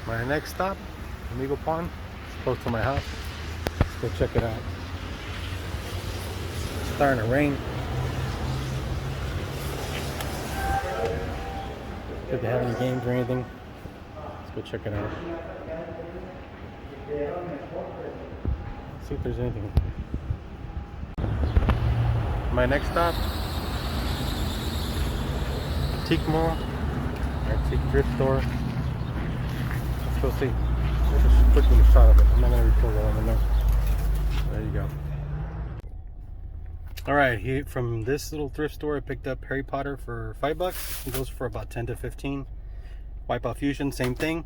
My next stop, Amigo Pond. It's close to my house. Let's go check it out. It's starting to rain. If they have any games or anything, let's go check it out. See if there's anything. My next stop, Antique Mall, Antique Thrift Store. Let's go see. Let's just quick little shot of it. I'm not going to record all of it now. There you go. Alright, here from this little thrift store I picked up Harry Potter for $5. It goes for about 10 to 15. Wipeout Fusion, same thing.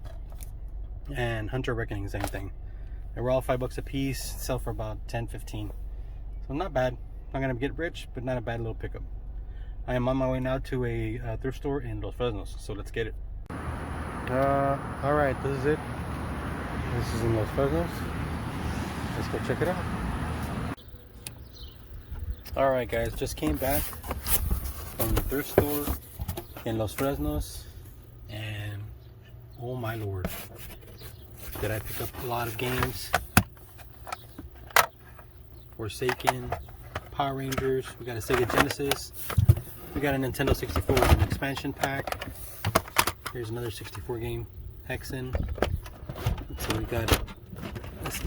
And Hunter Reckoning, same thing. They were all $5 a piece, sell for about 10, 15. So not bad. Not gonna get rich, but not a bad little pickup. I am on my way now to a thrift store in Los Fresnos, so let's get it. Alright, this is it. This is in Los Fresnos. Let's go check it out. Alright guys, just came back from the thrift store in Los Fresnos, and oh my lord, did I pick up a lot of games. Forsaken, Power Rangers, we got a Sega Genesis, we got a Nintendo 64 with an expansion pack. Here's another 64 game Hexen. So we got,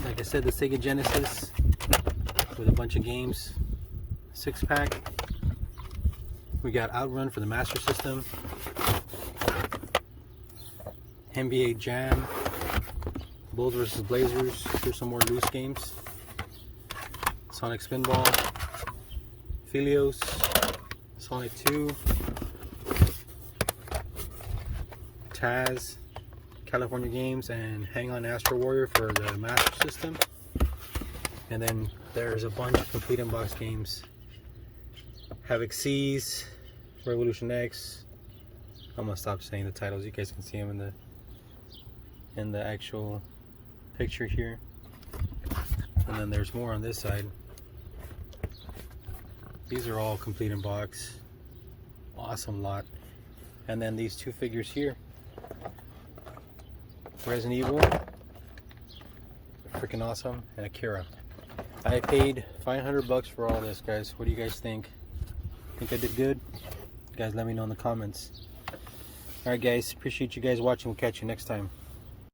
like I said, the Sega Genesis with a bunch of games. 6-pack. We got Outrun for the Master System, NBA Jam, Bulls vs. Blazers. Here's some more loose games. Sonic Spinball, Philios, Sonic 2, Taz, California Games, and Hang On Astro Warrior for the Master System. And then there's a bunch of complete in-box games. Havoc Seas, Revolution X. I'm gonna stop saying the titles. You guys can see them in the actual picture here. And then there's more on this side. These are all complete in box. Awesome lot. And then these two figures here. Resident Evil, freaking awesome, and Akira. I paid $500 for all this, guys. What do you guys think? Think I did good? You guys let me know in the comments. Alright guys, appreciate you guys watching. We'll catch you next time.